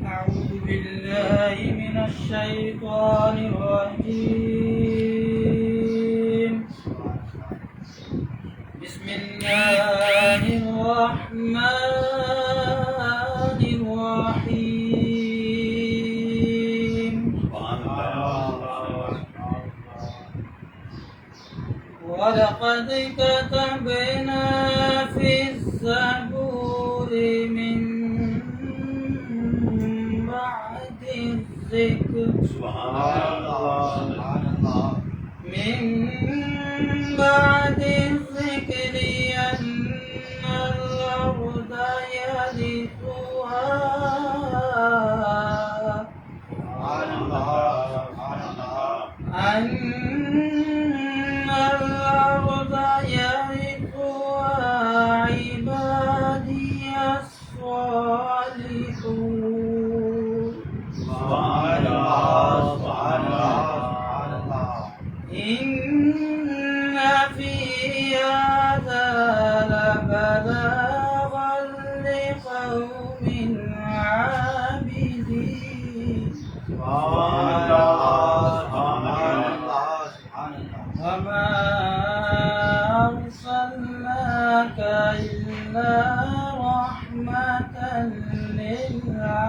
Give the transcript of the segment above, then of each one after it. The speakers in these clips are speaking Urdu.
أعوذ بالله من الشيطان الرجيم بسم الله الرحمن الرحيم ولقد كتبنا في الزبور من بعد الذكر من بعد الذكر أن الأرض يرثها عبادي الصالحون إن في هذا لبلاغا لقوم عابدين وما أرسلناك إلا رحمة للعالمين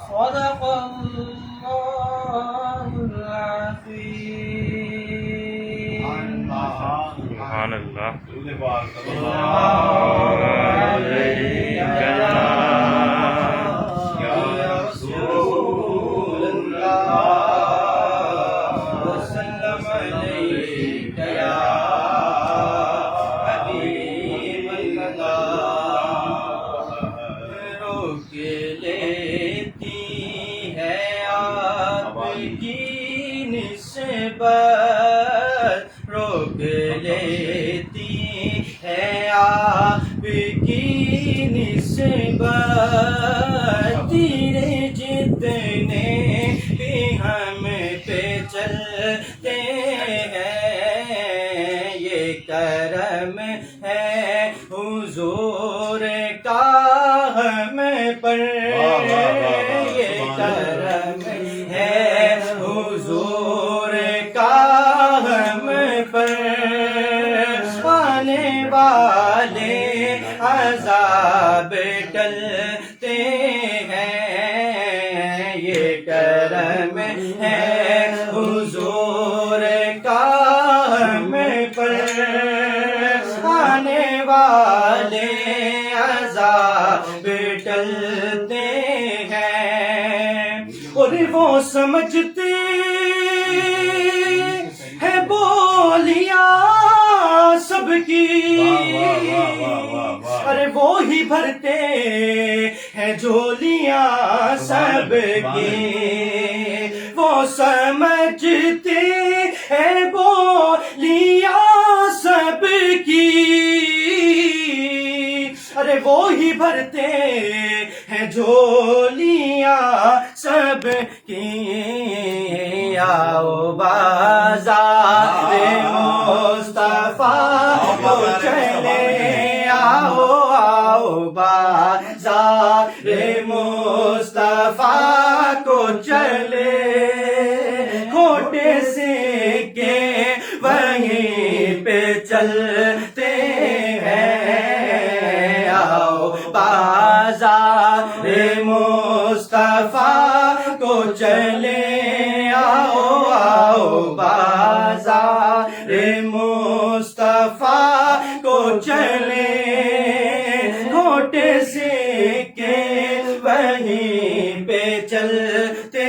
صدق الله العظيم سبحان اللہ روک لیتی ہے آپ کی نسبت تیرے جتنے بھی ہم پہ چلتے ہیں یہ کرم ہے حضور کا ہم پر یہ کرم ہے حضور کا ہم پر آنے والے عذاب ٹلتے ہیں یہ کرم ہے حضور کا ہم پر آنے والے عذاب ٹلتے ہیں اور وہ سمجھتے ہے بولیاں سب کی ارے وہی بھرتے ہیں جھولیاں سب کی وہ سمجھتے ہیں بولیاں سب کی ارے وہی بھرتے ہیں جھولیاں سب کی آؤ بازار مصطفیٰ کو چلے آؤ آؤ بازار مصطفیٰ کو چلے کھوٹے سکے وہیں پہ چلتے ہیں آؤ بازار مصطفیٰ کو چلے آؤ آؤ بازار مصطفیٰ کو چلے کھوٹے سکے وہیں پہ چلتے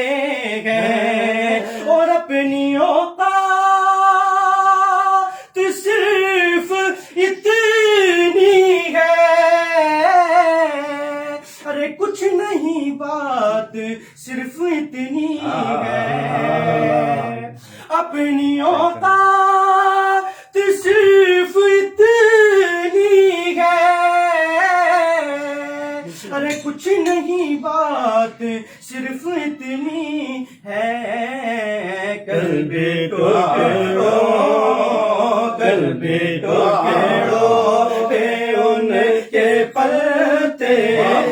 ہیں اور اپنی اوقات صرف اتنی ہے ارے کچھ نہیں بات صرف اتنی ہے اپنی اوقات صرف اتنی ہے ارے کچھ نہیں بات صرف اتنی ہے، قلب ٹکڑوں قلب ٹکڑوں پہ ان کے پلتے تھے،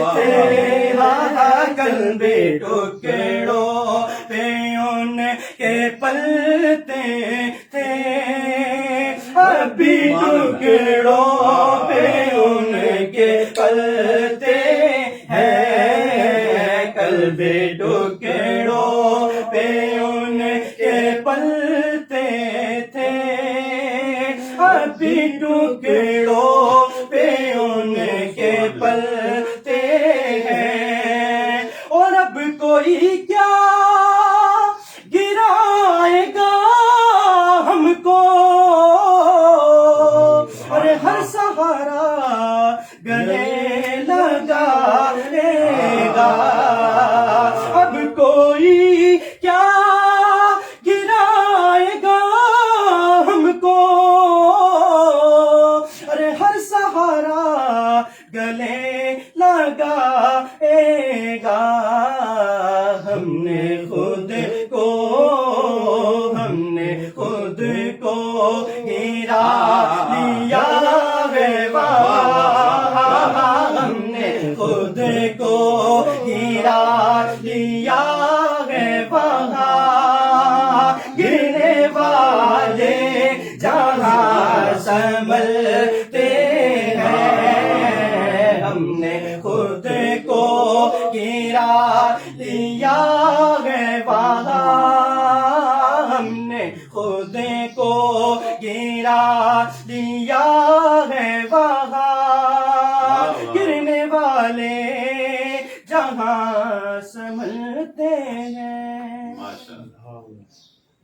قلب ٹکڑوں پہ ان کے پلتے تھے، ابھی ٹکڑوں پہ ان کے پلتے ہیں، قلب ٹکڑوں پہ ان کے پلتے تھے، ابھی ٹکڑوں پہ ان کے پلتے ہیں، اور اب کوئی کیا گرائے گا ہم کو، اور ہر سہارا گلے لگائے گا، اب کوئی کیا گرائے گا ہم کو، ارے ہر سہارا گلے لگائے گا، ہم نے خود کو گرا لیا ہے وہاں، ہم نے خود کو گرا لیا ہے وہاں، گرنے والے جہاں سنبھلتے ہیں، ہم نے خود کو گرا لیا ہے وہاں، ہم نے خود کو گرا لیا ہے وہاں، گرنے والے جہاں سنبھلتے ہیں۔ ماشاءاللہ۔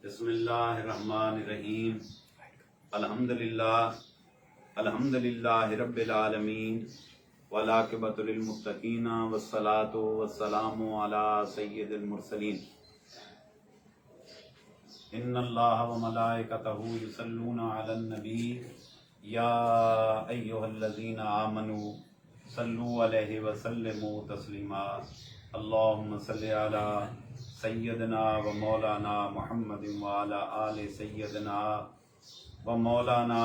بسم اللہ الرحمن الرحیم، الحمدللہ رب العالمین، والعاقبۃ للمتقین، والصلاۃ والسلام علی سید المرسلین۔ ان اللہ وملائکتہ یصلون علی النبی یا ایھا الذین آمنوا صلوا علیہ وسلموا تسلیما، اللہم صلی علی سیدنا و مولانا محمد وعلی آل سیدنا و مولانا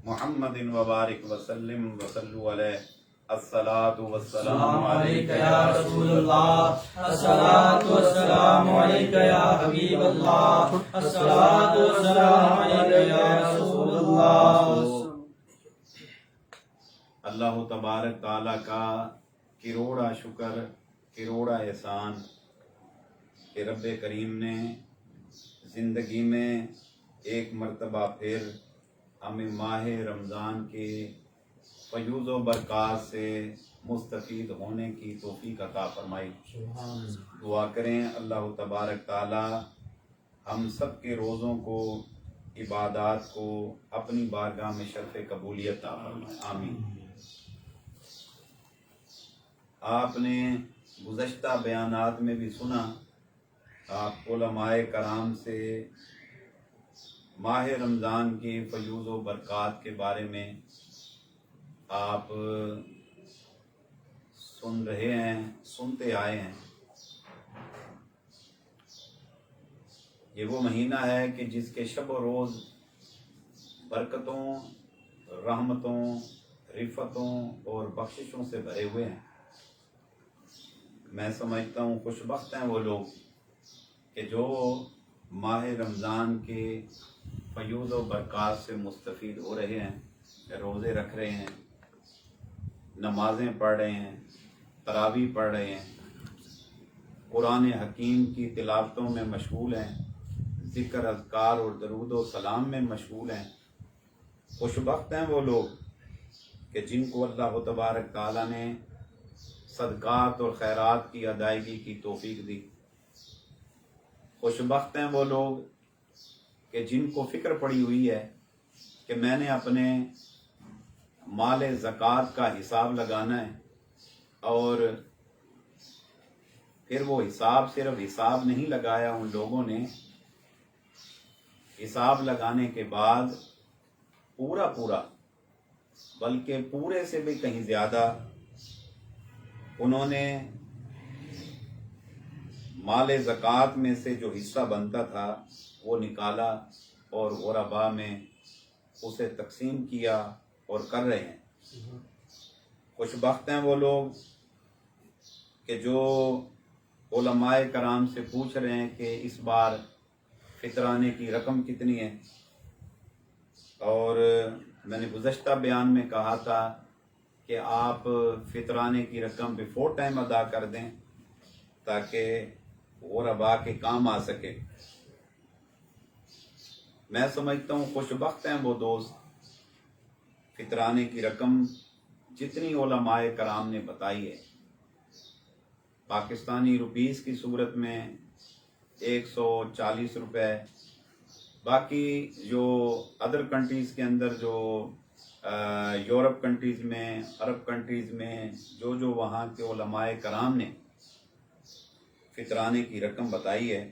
محمد وبارک وسلم وصلوا علیہ، الصلاۃ والسلام علیک یا رسول اللہ، الصلاۃ والسلام علیک یا حبیب اللہ، الصلاۃ والسلام علیک یا رسول اللہ۔ اللہ تبارک تعالیٰ کا کروڑا شکر، کروڑا احسان کہ رب کریم نے زندگی میں ایک مرتبہ پھر ہمیں ماہ رمضان کے فیوض و برکات سے مستفید ہونے کی توفیق عطا فرمائی۔ دعا کریں اللہ تبارک تعالی ہم سب کے روزوں کو، عبادات کو اپنی بارگاہ میں شرف قبولیت عطا فرمائے، آمین۔ آپ نے گزشتہ بیانات میں بھی سنا، آپ علماء کرام سے ماہ رمضان کی فیوض و برکات کے بارے میں آپ سن رہے ہیں، سنتے آئے ہیں۔ یہ وہ مہینہ ہے کہ جس کے شب و روز برکتوں، رحمتوں، رفتوں اور بخششوں سے بھرے ہوئے ہیں۔ میں سمجھتا ہوں خوش بخت ہیں وہ لوگ کہ جو ماہ رمضان کے فیوض و برکات سے مستفید ہو رہے ہیں، روزے رکھ رہے ہیں، نمازیں پڑھ رہے ہیں، تراویح پڑھ رہے ہیں، قرآن حکیم کی تلاوتوں میں مشغول ہیں، ذکر، اذکار اور درود و سلام میں مشغول ہیں۔ خوش بخت ہیں وہ لوگ کہ جن کو اللہ تبارک تعالیٰ نے صدقات اور خیرات کی ادائیگی کی توفیق دی۔ خوش بخت ہیں وہ لوگ کہ جن کو فکر پڑی ہوئی ہے کہ میں نے اپنے مال زکوٰۃ کا حساب لگانا ہے، اور پھر وہ حساب صرف حساب نہیں لگایا، ان لوگوں نے حساب لگانے کے بعد پورا بلکہ پورے سے بھی کہیں زیادہ انہوں نے مال زکوٰۃ میں سے جو حصہ بنتا تھا وہ نکالا اور غربا میں اسے تقسیم کیا اور کر رہے ہیں۔ خوش بخت ہیں وہ لوگ کہ جو علماء کرام سے پوچھ رہے ہیں کہ اس بار فطرانے کی رقم کتنی ہے، اور میں نے گزشتہ بیان میں کہا تھا کہ آپ فطرانے کی رقم بیفور ٹائم ادا کر دیں تاکہ غربا کے کام آ سکے۔ میں سمجھتا ہوں خوش بخت ہیں وہ دوست، فطرانے کی رقم جتنی علماء کرام نے بتائی ہے پاکستانی روپیز کی صورت میں 140 روپے، باقی جو ادر کنٹریز کے اندر جو یورپ کنٹریز میں، عرب کنٹریز میں جو وہاں کے علماء کرام نے فطرانے کی رقم بتائی ہے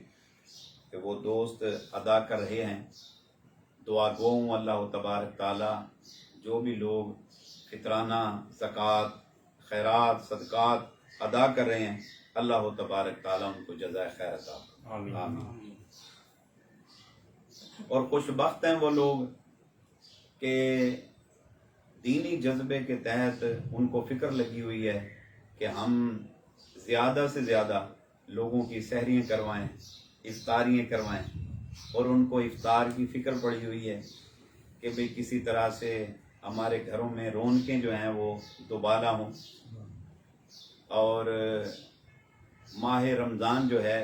کہ وہ دوست ادا کر رہے ہیں۔ دعا گو ہوں اللہ تبارک تعالی جو بھی لوگ فطرانہ زکوٰۃ خیرات صدقات ادا کر رہے ہیں اللہ تبارک تعالیٰ ان کو جزائے خیر عطا فرمائے۔ آمین۔ اور خوش بخت ہیں وہ لوگ کہ دینی جذبے کے تحت ان کو فکر لگی ہوئی ہے کہ ہم زیادہ سے زیادہ لوگوں کی سحریاں کروائیں، افطاریاں کروائیں، اور ان کو افطار کی فکر پڑی ہوئی ہے کہ بھئی کسی طرح سے ہمارے گھروں میں رونقیں جو ہیں وہ دوبالا ہوں، اور ماہ رمضان جو ہے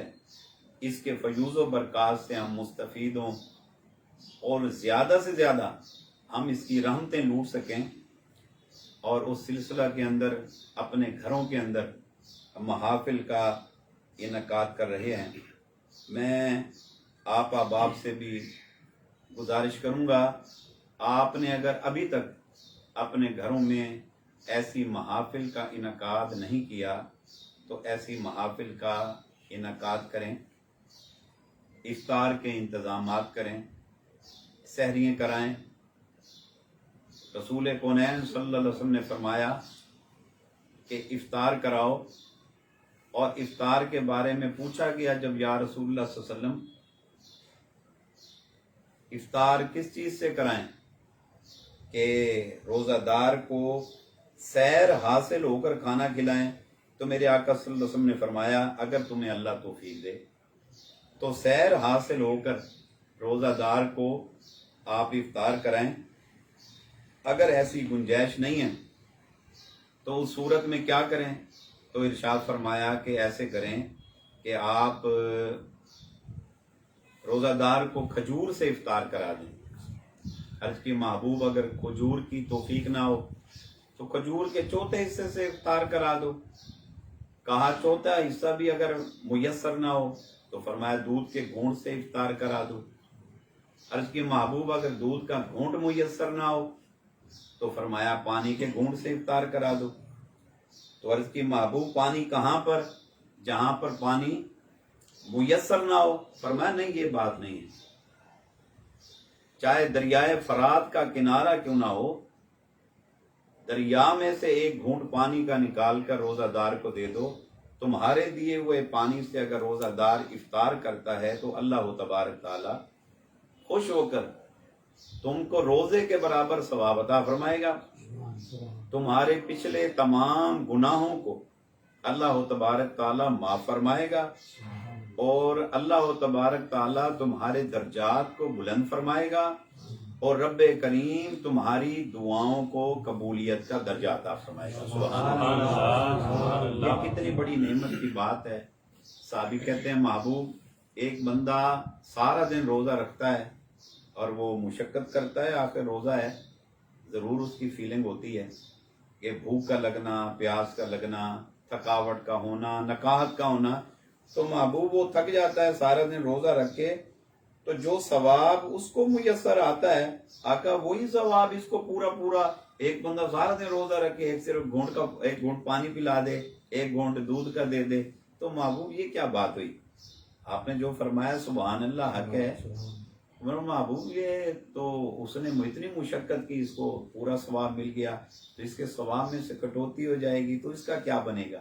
اس کے فیوض و برکات سے ہم مستفید ہوں اور زیادہ سے زیادہ ہم اس کی رحمتیں لوٹ سکیں، اور اس سلسلہ کے اندر اپنے گھروں کے اندر محافل کا انعقاد کر رہے ہیں۔ میں آپ احباب سے بھی گزارش کروں گا، آپ نے اگر ابھی تک اپنے گھروں میں ایسی محافل کا انعقاد نہیں کیا تو ایسی محافل کا انعقاد کریں، افطار کے انتظامات کریں، سحریاں کرائیں۔ رسول کونین صلی اللہ علیہ وسلم نے فرمایا کہ افطار کراؤ، اور افطار کے بارے میں پوچھا گیا جب یا رسول اللہ صلی اللہ علیہ وسلم افطار کس چیز سے کرائیں، کہ روزہ دار کو سیر حاصل ہو کر کھانا کھلائیں، تو میرے آقا صلی اللہ علیہ وسلم نے فرمایا اگر تمہیں اللہ توفیق دے تو سیر حاصل ہو کر روزہ دار کو آپ افطار کرائیں، اگر ایسی گنجائش نہیں ہے تو اس صورت میں کیا کریں، تو ارشاد فرمایا کہ ایسے کریں کہ آپ روزہ دار کو کھجور سے افطار کرا دیں۔ عرض کی محبوب اگر کھجور کی توفیق نہ ہو تو کھجور کے چوتھے حصے سے افطار کرا دو، کہا چوتھا حصہ بھی اگر میسر نہ ہو تو فرمایا دودھ کے گھونٹ سے افطار کرا دو۔ عرض کی محبوب اگر دودھ کا گھونٹ میسر نہ ہو تو فرمایا پانی کے گھونٹ سے افطار کرا دو۔ تو عرض کی محبوب پانی کہاں پر، جہاں پر پانی میسر نہ ہو، فرمایا نہیں یہ بات نہیں ہے، چاہے دریائے فرات کا کنارہ کیوں نہ ہو، دریا میں سے ایک گھونٹ پانی کا نکال کر روزہ دار کو دے دو، تمہارے دیے ہوئے پانی سے اگر روزہ دار افطار کرتا ہے تو اللہ تبارک تعالی خوش ہو کر تم کو روزے کے برابر ثواب عطا فرمائے گا، تمہارے پچھلے تمام گناہوں کو اللہ تبارک تعالی معاف فرمائے گا، اور اللہ تبارک تعالی تمہارے درجات کو بلند فرمائے گا، اور رب کریم تمہاری دعاؤں کو قبولیت کا درجہ عطا فرمائے گا۔ سبحان اللہ، یہ کتنی بڑی نعمت کی بات ہے۔ صحابی کہتے ہیں محبوب ایک بندہ سارا دن روزہ رکھتا ہے اور وہ مشقت کرتا ہے، آخر روزہ ہے، ضرور اس کی فیلنگ ہوتی ہے کہ بھوک کا لگنا، پیاس کا لگنا، تھکاوٹ کا ہونا، نکاہت کا ہونا، تو محبوب وہ تھک جاتا ہے سارا دن روزہ رکھ کے، تو جو ثواب اس کو میسر آتا ہے آقا وہی ثواب اس کو پورا ایک بندہ سارا دن روزہ رکھے، ایک صرف ایک گھونٹ پانی پلا دے، ایک گھونٹ دودھ کا دے دے، تو محبوب یہ کیا بات ہوئی؟ آپ نے جو فرمایا سبحان اللہ حق ہے، محبوب یہ تو اس نے اتنی مشقت کی، اس کو پورا ثواب مل گیا، تو اس کے ثواب میں سے کٹوتی ہو جائے گی تو اس کا کیا بنے گا؟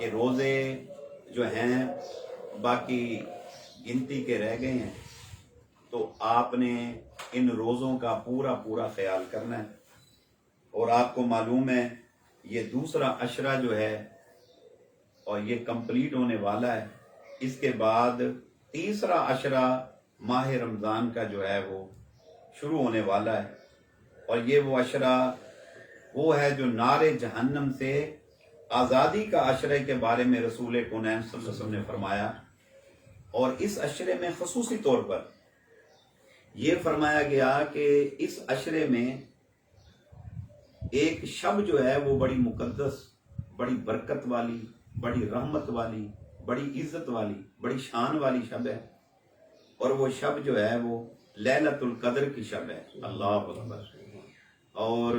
کہ روزے جو ہیں باقی گنتی کے رہ گئے ہیں، تو آپ نے ان روزوں کا پورا پورا خیال کرنا ہے. اور آپ کو معلوم ہے یہ دوسرا عشرہ جو ہے اور یہ کمپلیٹ ہونے والا ہے. اس کے بعد تیسرا عشرہ ماہ رمضان کا جو ہے وہ شروع ہونے والا ہے، اور یہ وہ عشرہ وہ ہے جو نار جہنم سے آزادی کا عشرے کے بارے میں رسول کونین صلی اللہ علیہ وسلم نے فرمایا. اور اس عشرے میں خصوصی طور پر یہ فرمایا گیا کہ اس عشرے میں ایک شب جو ہے وہ بڑی مقدس، بڑی برکت والی، بڑی رحمت والی، بڑی عزت والی، بڑی شان والی شب ہے، اور وہ شب جو ہے وہ لیلۃ القدر کی شب ہے. اللہ اکبر. اور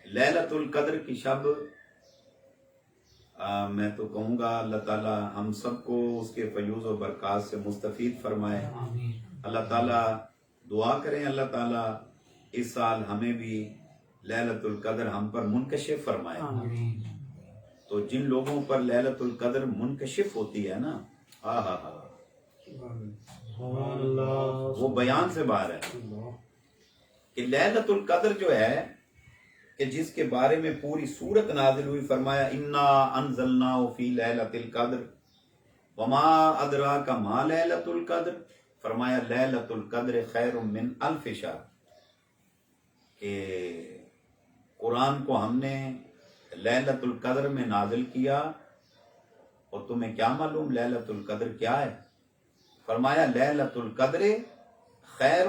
لیلۃ القدر کی شب میں تو کہوں گا اللہ تعالی ہم سب کو اس کے فیوض و برکات سے مستفید فرمائے. اللہ تعالی دعا کریں اللہ تعالی اس سال ہمیں بھی لیلۃ القدر ہم پر منکشف فرمائے. تو جن لوگوں پر لیلۃ القدر منکشف ہوتی ہے نا، وہ بیان سے باہر ہے کہ لیلۃ القدر جو ہے کہ جس کے بارے میں پوری سورت نازل ہوئی. فرمایا انا انزلناہ فی لیلۃ القدر وما ادراک ما لیلۃ القدر. فرمایا لیلۃ القدر خیر من الف شہر، کہ قرآن کو ہم نے لیلۃ القدر میں نازل کیا، اور تمہیں کیا معلوم لیلۃ القدر کیا ہے؟ فرمایا لیلۃ القدر خیر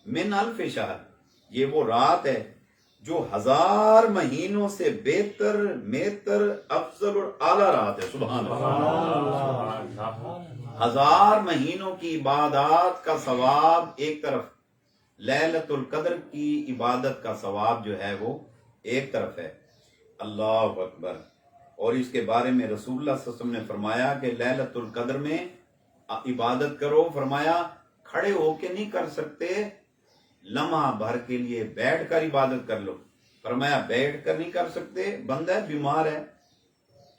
من الف شہر، یہ وہ رات ہے جو 1000 مہینوں سے بہتر، افضل اور اعلیٰ رات ہے. سبحان اللہ. 1000 مہینوں کی عبادات کا ثواب ایک طرف، لیلۃ القدر کی عبادت کا ثواب جو ہے وہ ایک طرف ہے. اللہ اکبر. اور اس کے بارے میں رسول اللہ صلی اللہ علیہ وسلم نے فرمایا کہ لیلۃ القدر میں عبادت کرو. فرمایا کھڑے ہو کے نہیں کر سکتے، لمحہ بھر کے لیے بیٹھ کر عبادت کر لو. فرمایا بیٹھ کر نہیں کر سکتے، بندہ بیمار ہے،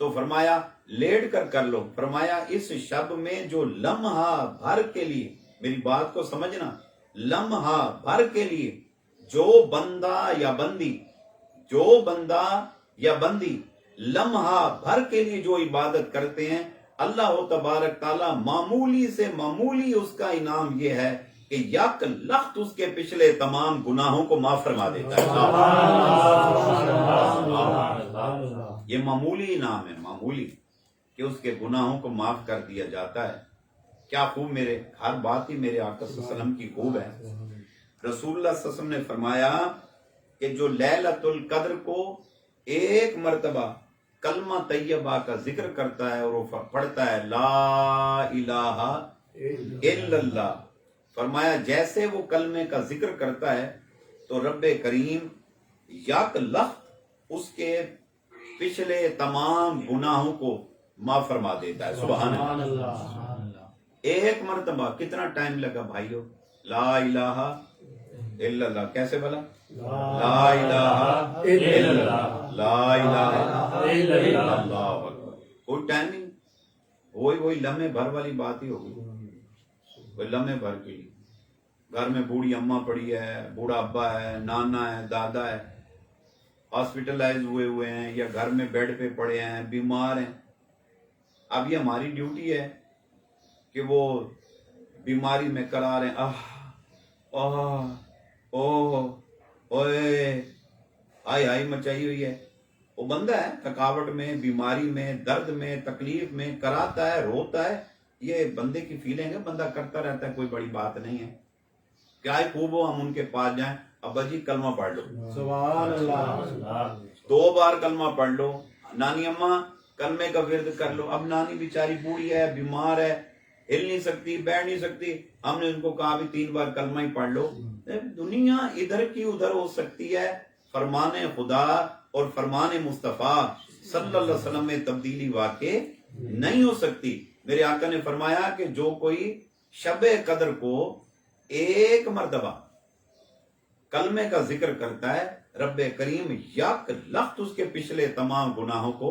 تو فرمایا لیٹ کر کر لو. فرمایا اس شب میں جو لمحہ بھر کے لیے، میری بات کو سمجھنا، لمحہ بھر کے لیے جو بندہ یا بندی لمحہ بھر کے لیے جو عبادت کرتے ہیں، اللہ تبارک تعالیٰ معمولی سے معمولی اس کا انعام یہ ہے کہ یک لخت اس کے پچھلے تمام گناہوں کو معاف فرما دیتا ہے. یہ معمولی انعام ہے، معمولی، کہ اس کے گناہوں کو معاف کر دیا جاتا ہے. کیا خوب، میرے ہر بات ہی میرے آقا صلی اللہ علیہ وسلم کی خوب ہے. رسول اللہ صلی اللہ علیہ وسلم نے فرمایا کہ جو لیلۃ القدر کو ایک مرتبہ کلمہ طیبہ کا ذکر کرتا ہے اور وہ پڑھتا ہے لا الہ الا اللہ، فرمایا جیسے وہ کلمے کا ذکر کرتا ہے تو رب کریم یک لخت اس کے پچھلے تمام گناہوں کو معاف فرما دیتا ہے. سبحان اللہ. ایک مرتبہ کتنا ٹائم لگا بھائیو؟ لا الہ الا اللہ. کیسے بولا؟ لا الہ الا اللہ، لا الہ الا اللہ. کوئی ٹائم نہیں، وہی لمحے بھر والی بات ہی ہوگی. کوئی لمحے بھر کے لیے گھر میں بوڑھی اماں پڑی ہے، بوڑھا ابا ہے، نانا ہے، دادا ہے، ہاسپٹلائز ہوئے ہیں یا گھر میں بیڈ پہ پڑے ہیں، بیمار ہیں. اب یہ ہماری ڈیوٹی ہے کہ وہ بیماری میں کرا رہے ہیں، اوئے ہائی مچائی ہوئی ہے. وہ بندہ ہے تھکاوٹ میں، بیماری میں، درد میں، تکلیف میں، کراتا ہے، روتا ہے. یہ بندے کی فیلنگ ہے، بندہ کرتا رہتا ہے، کوئی بڑی بات نہیں ہے. کیا ہی خوب ہو ہم ان کے پاس جائیں، ابا جی کلمہ پڑھ لو، سبحان اللہ، 2 بار کلمہ پڑھ لو. نانی اماں کلمے کا ورد کر لو. اب نانی بیچاری بوڑھی ہے، بیمار ہے، ہل نہیں سکتی، بیٹھ نہیں سکتی، ہم نے ان کو کہا بھی 3 بار کلمہ ہی پڑھ لو. دنیا ادھر کی ادھر ہو سکتی ہے، فرمان خدا اور فرمان مصطفیٰ صلی اللہ علیہ وسلم میں تبدیلی واقع نہیں ہو سکتی. میرے آقا نے فرمایا کہ جو کوئی شب قدر کو ایک مرتبہ کلمے کا ذکر کرتا ہے، رب کریم یک لخت اس کے پچھلے تمام گناہوں کو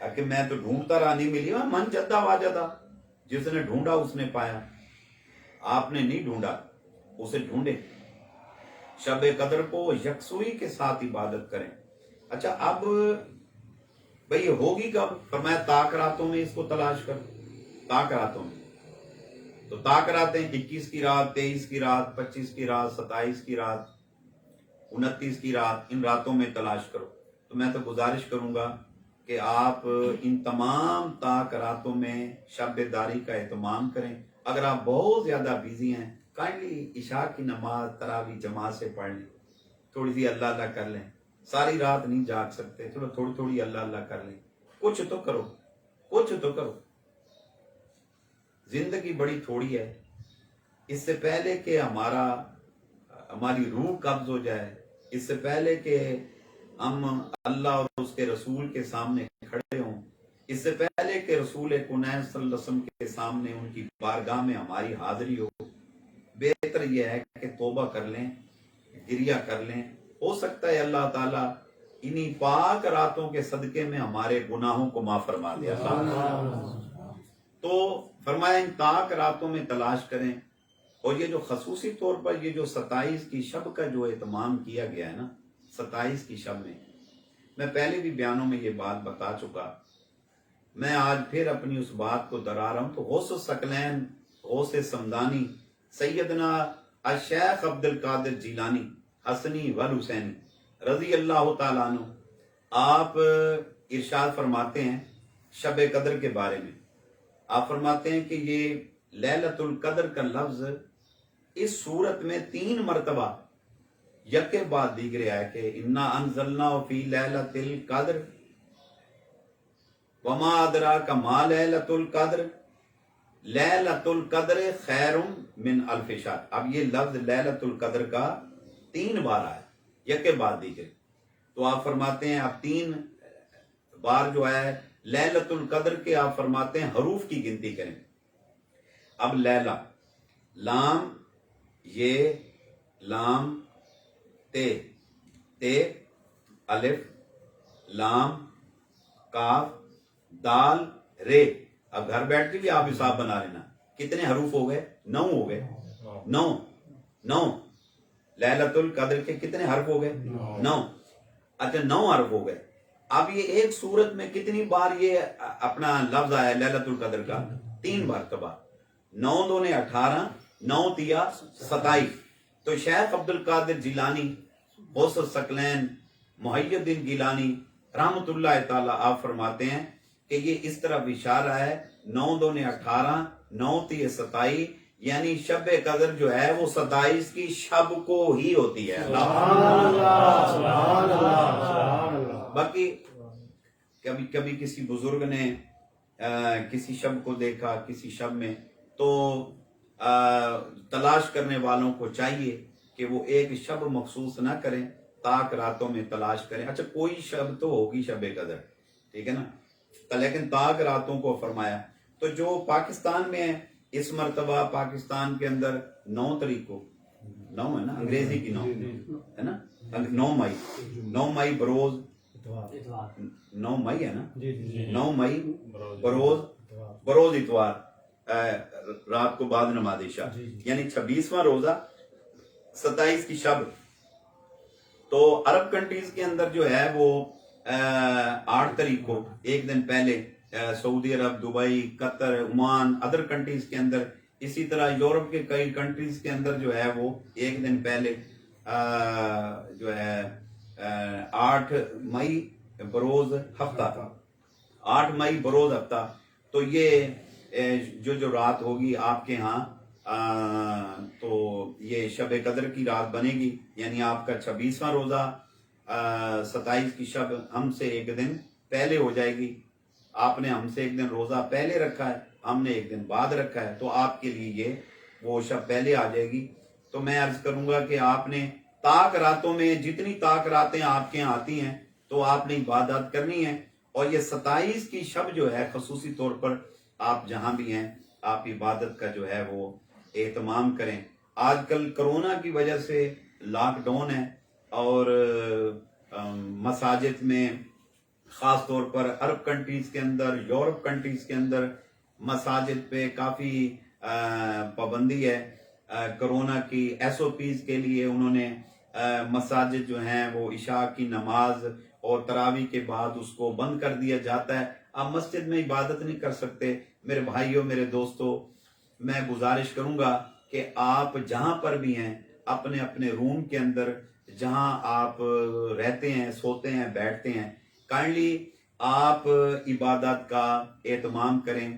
کہ میں تو ڈھونڈتا رہا نہیں ملی، من جدا واجدا، جس نے ڈھونڈا اس نے پایا، آپ نے نہیں ڈھونڈا اسے ڈھونڈے۔ شب قدر کو یکسوئی کے ساتھ عبادت کریں۔ اچھا اب بھئی یہ ہوگی کب؟ فرمایا طاق راتوں میں اس کو تلاش کر، طاق راتوں میں۔ تو طاق راتیں 21 کی رات، 23 کی رات، 25 کی رات، 27 کی رات، 29 کی رات، ان راتوں میں تلاش کرو۔ تو میں تو گزارش کروں گا کہ آپ ان تمام طاق راتوں میں شب داری کا اہتمام کریں۔ اگر آپ بہت زیادہ بیزی ہیں، کائنڈلی عشاء کی نماز تراویح جماعت سے پڑھ لیں، تھوڑی سی اللہ اللہ کر لیں، ساری رات نہیں جاگ سکتے، چلو تھوڑی تھوڑی اللہ اللہ کر لیں، کچھ تو کرو، کچھ تو کرو۔ زندگی بڑی تھوڑی ہے، اس سے پہلے کہ ہماری روح قبض ہو جائے، اس سے پہلے کہ ہم اللہ اور اس کے رسول کے سامنے کھڑے ہوں، اس سے پہلے کہ رسول کونین صلی اللہ علیہ وسلم کے سامنے ان کی بارگاہ میں ہماری حاضری ہو، بہتر یہ ہے کہ توبہ کر لیں، گریہ کر لیں۔ ہو سکتا ہے اللہ تعالیٰ انہی پاک راتوں کے صدقے میں ہمارے گناہوں کو معاف فرما دے اللہ۔ تو فرمایا ان طاق راتوں میں تلاش کریں۔ اور یہ جو خصوصی طور پر یہ جو 27 کی شب کا جو اہتمام کیا گیا ہے نا، 27 کی شب میں پہلے بھی بیانوں میں یہ بات بتا چکا، میں آج پھر اپنی اس بات کو درا رہا ہوں۔ تو غوث الثقلین، غوث سمدانی، سیدنا الشیخ عبد القادر جیلانی حسنی والحسینی رضی اللہ تعالیٰ عنہ، آپ ارشاد فرماتے ہیں شب قدر کے بارے میں، آپ فرماتے ہیں کہ یہ لیلۃ القدر کا لفظ اس صورت میں 3 مرتبہ یکے بعد دیگرے آئے کہ انا انزلناہ فی لیلۃ القدر وما ادراک ما لیلۃ القدر لیلۃ القدر خیر من الف شہر۔ اب یہ لفظ لیلۃ القدر کا 3 بار آیا یکے بعد دیگرے، تو آپ فرماتے ہیں اب 3 بار جو ہے لیلۃ القدر کے آپ فرماتے ہیں حروف کی گنتی کریں۔ اب لیلہ، لام، یہ، لام، تے، الف، لام، کاف، دال، رے۔ اب گھر بیٹھ کے بھی آپ حساب بنا لینا، کتنے حروف ہو گئے؟ 9 ہو گئے، 9 لیلۃ القدر کے کتنے حرف ہو گئے؟ 9۔ اچھا 9 حرف ہو گئے۔ اب یہ ایک صورت میں کتنی بار یہ اپنا لفظ آیا لیلۃ القدر کا؟ 3 مرتبہ۔ 9 دونے 18، 9 تیا 27۔ تو شیخ عبد القادر جیلانی، غوث الثقلین، محی الدین گیلانی رحمت اللہ تعالی، آپ فرماتے ہیں کہ یہ اس طرح اشارہ ہے 9 دونے 18، 9 تیے 27، یعنی شب قدر جو ہے وہ 27 کی شب کو ہی ہوتی ہے۔ باقی کبھی کسی بزرگ نے کسی شب کو دیکھا کسی شب میں، تو تلاش کرنے والوں کو چاہیے کہ وہ ایک شب مخصوص نہ کریں، طاق راتوں میں تلاش کریں۔ اچھا کوئی شب تو ہوگی شب قدر، ٹھیک ہے نا، لیکن طاق راتوں کو فرمایا۔ تو جو پاکستان میں ہے اس مرتبہ پاکستان کے اندر 9 تاریخ کو، 9 ہے نا انگریزی کی 9 ہے نا، 9 مئی بروز، 9 مئی ہے نا، 9 مئی بروز اتوار، رات کو بعد نماز عشاء، یعنی 26واں روزہ 27 کی شب۔ تو عرب کنٹریز کے اندر جو ہے وہ 8 تاریخ کو، ایک دن پہلے، سعودی عرب، دبئی، قطر، عمان، ادر کنٹریز کے اندر، اسی طرح یورپ کے کئی کنٹریز کے اندر جو ہے وہ ایک دن پہلے جو ہے 8 مئی بروز ہفتہ، 8 مئی بروز ہفتہ۔ تو یہ جو رات ہوگی آپ کے ہاں، تو یہ شب قدر کی رات بنے گی، یعنی آپ کا 26واں روزہ 27 کی شب ہم سے ایک دن پہلے ہو جائے گی۔ آپ نے ہم سے ایک دن روزہ پہلے رکھا ہے، ہم نے ایک دن بعد رکھا ہے، تو آپ کے لیے یہ وہ شب پہلے آ جائے گی۔ تو میں عرض کروں گا کہ آپ نے طاق راتوں میں جتنی طاق راتیں آپ کے یہاں آتی ہیں تو آپ نے عبادت کرنی ہے، اور یہ 27 کی شب جو ہے خصوصی طور پر آپ جہاں بھی ہیں آپ عبادت کا جو ہے وہ اہتمام کریں۔ آج کل کرونا کی وجہ سے لاک ڈاؤن ہے، اور مساجد میں خاص طور پر عرب کنٹریز کے اندر، یورپ کنٹریز کے اندر مساجد پہ کافی پابندی ہے کرونا کی۔ ایس او پیز کے لیے انہوں نے مساجد جو ہیں وہ عشاء کی نماز اور تراویح کے بعد اس کو بند کر دیا جاتا ہے۔ آپ مسجد میں عبادت نہیں کر سکتے۔ میرے بھائیوں، میرے دوستوں، میں گزارش کروں گا کہ آپ جہاں پر بھی ہیں اپنے اپنے روم کے اندر جہاں آپ رہتے ہیں، سوتے ہیں، بیٹھتے ہیں، کائنڈلی آپ عبادت کا اہتمام کریں۔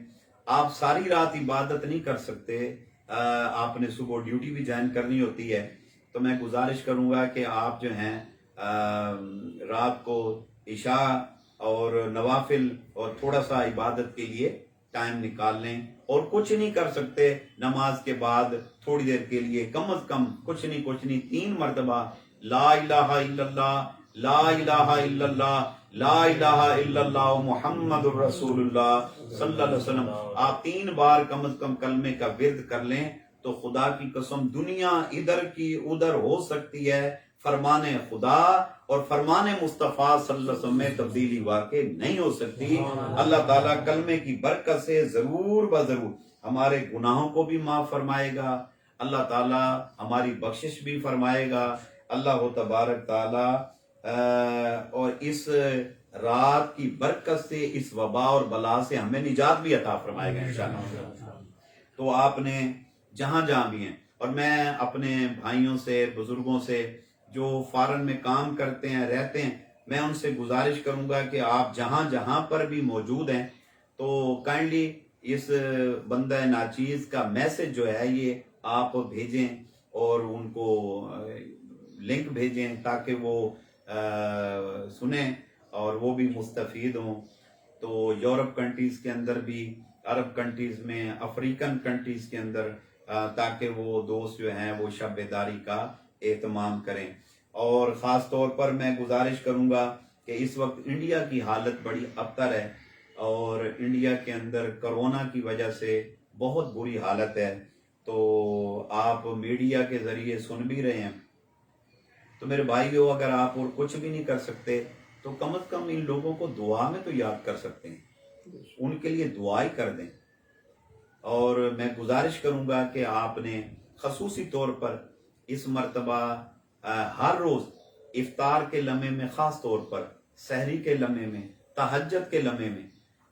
آپ ساری رات عبادت نہیں کر سکتے، آپ نے صبح ڈیوٹی بھی جوائن کرنی ہوتی ہے، تو میں گزارش کروں گا کہ آپ جو ہیں رات کو عشاء اور نوافل اور تھوڑا سا عبادت کے لیے ٹائم نکال لیں، اور کچھ نہیں کر سکتے نماز کے بعد تھوڑی دیر کے لیے کم از کم کچھ نہیں 3 مرتبہ لا الہ الا اللہ، لا الہ الا اللہ، لا الہ الا اللہ محمد الرسول اللہ صلی اللہ علیہ وسلم، آپ 3 بار کم از کم کلمے کا ورد کر لیں تو خدا کی قسم دنیا ادھر کی ادھر ہو سکتی ہے، فرمان خدا اور فرمان مصطفیٰ صلی اللہ علیہ وسلم میں تبدیلی واقع نہیں ہو سکتی۔ اللہ تعالیٰ کلمے کی برکت سے ضرور بضرور ہمارے گناہوں کو بھی معاف فرمائے گا، اللہ تعالیٰ ہماری بخشش بھی فرمائے گا، اللہ تبارک تعالیٰ اور اس رات کی برکت سے اس وبا اور بلا سے ہمیں نجات بھی عطا فرمائے گا انشاءاللہ۔ تو آپ نے جہاں جہاں بھی ہیں، اور میں اپنے بھائیوں سے، بزرگوں سے جو فارن میں کام کرتے ہیں، رہتے ہیں، میں ان سے گزارش کروں گا کہ آپ جہاں جہاں پر بھی موجود ہیں تو کائنڈلی اس بندہ ناچیز کا میسج جو ہے یہ آپ بھیجیں اور ان کو لنک بھیجیں تاکہ وہ سنیں اور وہ بھی مستفید ہوں۔ تو یورپ کنٹریز کے اندر بھی، عرب کنٹریز میں، افریقن کنٹریز کے اندر، تاکہ وہ دوست جو ہیں وہ شب بیداری کا اہتمام کریں۔ اور خاص طور پر میں گزارش کروں گا کہ اس وقت انڈیا کی حالت بڑی ابتر ہے، اور انڈیا کے اندر کرونا کی وجہ سے بہت بری حالت ہے۔ تو آپ میڈیا کے ذریعے سن بھی رہے ہیں، تو میرے بھائیو، اگر آپ اور کچھ بھی نہیں کر سکتے تو کم از کم ان لوگوں کو دعا میں تو یاد کر سکتے ہیں، ان کے لیے دعا ہی کر دیں۔ اور میں گزارش کروں گا کہ آپ نے خصوصی طور پر اس مرتبہ ہر روز افطار کے لمحے میں، خاص طور پر سحری کے لمحے میں، تہجد کے لمحے میں،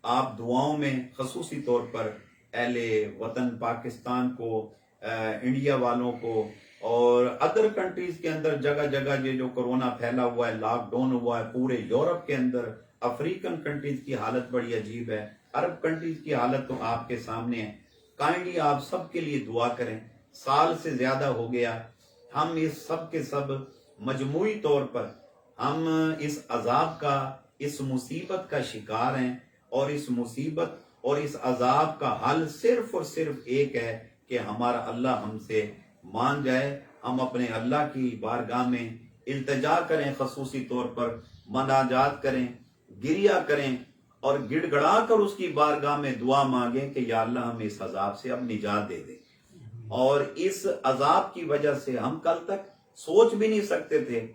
آپ دعاؤں میں خصوصی طور پر اہل وطن پاکستان کو، انڈیا والوں کو، اور ادر کنٹریز کے اندر جگہ جگہ یہ جو کرونا پھیلا ہوا ہے، لاک ڈاؤن ہوا ہے پورے یورپ کے اندر، افریقن کنٹریز کی حالت بڑی عجیب ہے، عرب کنٹریز کی حالت تو آپ کے سامنے ہے۔ کائنڈلی آپ سب کے لیے دعا کریں۔ سال سے زیادہ ہو گیا، ہم اس سب کے سب مجموعی طور پر ہم اس عذاب کا، اس مصیبت کا شکار ہیں، اور اس مصیبت اور اس عذاب کا حل صرف اور صرف ایک ہے کہ ہمارا اللہ ہم سے مان جائے، ہم اپنے اللہ کی بارگاہ میں التجا کریں، خصوصی طور پر مناجات کریں، گریہ کریں، اور گڑ گڑا کر اس کی بارگاہ میں دعا مانگیں کہ یا اللہ ہمیں اس عذاب سے اب نجات دے دے۔ اور اس عذاب کی وجہ سے ہم کل تک سوچ بھی نہیں سکتے تھے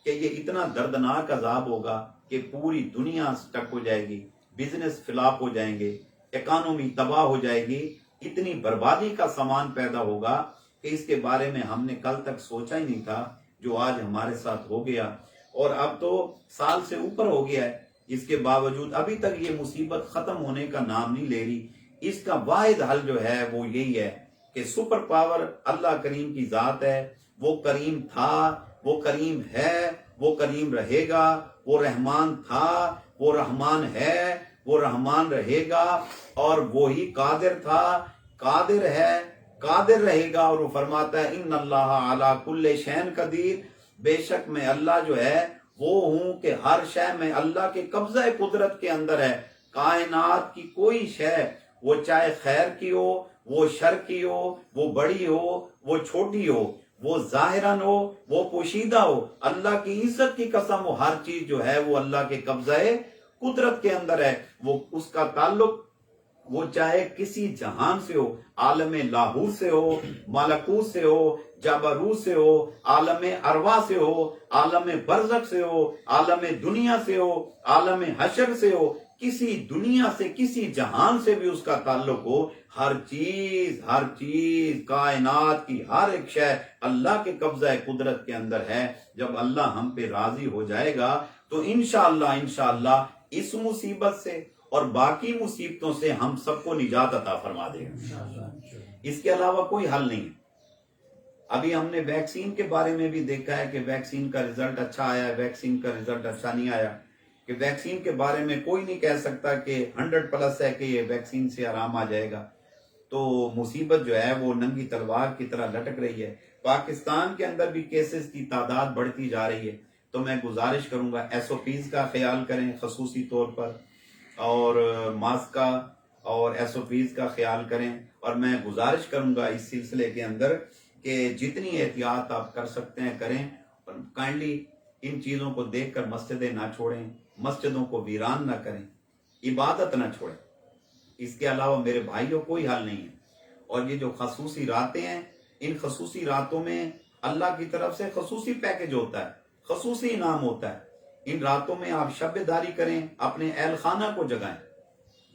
کہ یہ اتنا دردناک عذاب ہوگا کہ پوری دنیا سٹک ہو جائے گی، بزنس فلاپ ہو جائیں گے، اکانومی تباہ ہو جائے گی، اتنی بربادی کا سامان پیدا ہوگا کہ اس کے بارے میں ہم نے کل تک سوچا ہی نہیں تھا، جو آج ہمارے ساتھ ہو گیا۔ اور اب تو سال سے اوپر ہو گیا ہے، اس کے باوجود ابھی تک یہ مصیبت ختم ہونے کا نام نہیں لے رہی۔ اس کا واحد حل جو ہے وہ یہی ہے کہ سپر پاور اللہ کریم کی ذات ہے، وہ کریم تھا، وہ کریم ہے، وہ کریم رہے گا، وہ رحمان تھا، وہ رحمان ہے، وہ رحمان رہے گا، اور وہی قادر تھا، قادر ہے، قادر رہے گا۔ اور وہ فرماتا ہے ان اللہ علی کل شیء قدیر، بے شک میں اللہ جو ہے وہ ہوں کہ ہر شے میں اللہ کے قبضہ قدرت کے اندر ہے۔ کائنات کی کوئی شے، وہ چاہے خیر کی ہو، وہ شر کی ہو، وہ بڑی ہو، وہ چھوٹی ہو، وہ ظاہراً ہو، وہ پوشیدہ ہو، اللہ کی عزت کی قسم، وہ ہر چیز جو ہے وہ اللہ کے قبضہ قدرت کے اندر ہے۔ وہ اس کا تعلق وہ چاہے کسی جہان سے ہو، عالم لاہور سے ہو، ملکوت سے ہو، جبروت سے ہو، عالم ارواح سے ہو، عالم برزخ سے ہو، عالم دنیا سے ہو، عالم حشر سے ہو، کسی دنیا سے کسی جہان سے بھی اس کا تعلق ہو، ہر چیز کائنات کی ہر ایک شے اللہ کے قبضہ قدرت کے اندر ہے۔ جب اللہ ہم پہ راضی ہو جائے گا تو انشاءاللہ اس مصیبت سے اور باقی مصیبتوں سے ہم سب کو نجات عطا فرما دے گا۔ اس کے علاوہ کوئی حل نہیں۔ ابھی ہم نے ویکسین کے بارے میں بھی دیکھا ہے کہ ویکسین کا رزلٹ اچھا آیا ہے، ویکسین کا رزلٹ اچھا نہیں آیا، کہ ویکسین کے بارے میں کوئی نہیں کہہ سکتا کہ 100+ ہے کہ یہ ویکسین سے آرام آ جائے گا۔ تو مصیبت جو ہے وہ ننگی تلوار کی طرح لٹک رہی ہے۔ پاکستان کے اندر بھی کیسز کی تعداد بڑھتی جا رہی ہے۔ تو میں گزارش کروں گا SOPs کا خیال کریں خصوصی طور پر، اور ماسک کا اور SOPs کا خیال کریں، اور میں گزارش کروں گا اس سلسلے کے اندر کہ جتنی احتیاط آپ کر سکتے ہیں کریں، اور کائنڈلی ان چیزوں کو دیکھ کر مسجدیں نہ چھوڑیں، مسجدوں کو ویران نہ کریں، عبادت نہ چھوڑیں۔ اس کے علاوہ میرے بھائیوں کوئی حل نہیں ہے۔ اور یہ جو خصوصی راتیں ہیں، ان خصوصی راتوں میں اللہ کی طرف سے خصوصی پیکج ہوتا ہے، خصوصی انعام ہوتا ہے۔ ان راتوں میں آپ شب داری کریں، اپنے اہل خانہ کو جگائیں،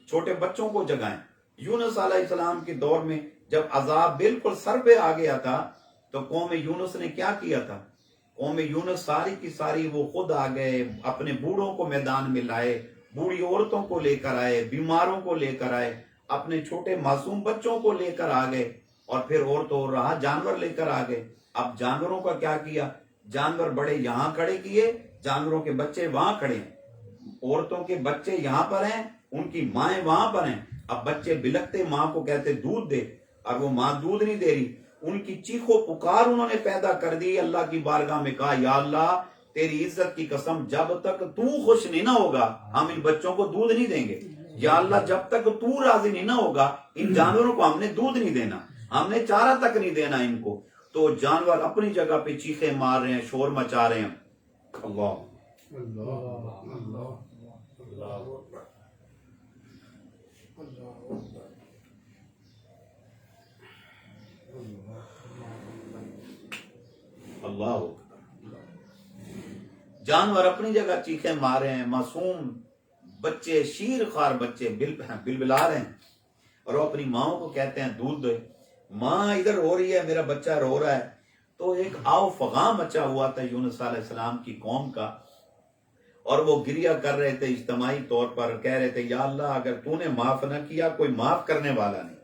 چھوٹے بچوں کو جگائیں۔ یونس علیہ السلام کے دور میں جب عذاب بالکل سر پہ آ گیا تھا تو قوم یونس نے کیا کیا تھا؟ قوم یونس ساری کی ساری وہ خود آ گئے، اپنے بوڑھوں کو میدان میں لائے، بوڑھی عورتوں کو لے کر آئے، بیماروں کو لے کر آئے، اپنے چھوٹے معصوم بچوں کو لے کر آ گئے، اور پھر اور تو رہا جانور لے کر آ گئے۔ اب جانوروں کا کیا کیا؟ جانور بڑے یہاں کھڑے کیے، جانوروں کے بچے وہاں کھڑے ہیں، عورتوں کے بچے یہاں پر ہیں، ان کی مائیں وہاں پر ہیں۔ اب بچے بلکتے ماں کو کہتے دودھ دے، اور وہ ماں دودھ نہیں دے رہی، ان کی چیخ و پکار انہوں نے پیدا کر دی۔ اللہ کی بارگاہ میں کہا یا اللہ تیری عزت کی قسم جب تک تو خوش نہیں نہ ہوگا ہم ان بچوں کو دودھ نہیں دیں گے۔ یا اللہ جب تک تو راضی نہیں نہ ہوگا ان جانوروں کو ہم نے دودھ نہیں دینا، ہم نے چارہ تک نہیں دینا ان کو۔ تو جانور اپنی جگہ پہ چیخیں مار رہے ہیں، شور مچا رہے ہیں۔ اللہ اللہ جانور اپنی جگہ چیخیں مار رہے ہیں، معصوم بچے، شیر خوار بچے بلبلا رہے ہیں، اور وہ اپنی ماؤں کو کہتے ہیں دودھ دے۔ ماں ادھر رو رہی ہے، میرا بچہ رو رہا ہے۔ تو ایک آؤ فغاں مچا ہوا تھا یونس علیہ السلام کی قوم کا، اور وہ گریہ کر رہے تھے اجتماعی طور پر، کہہ رہے تھے یا اللہ اگر تو نے معاف نہ کیا کوئی معاف کرنے والا نہیں،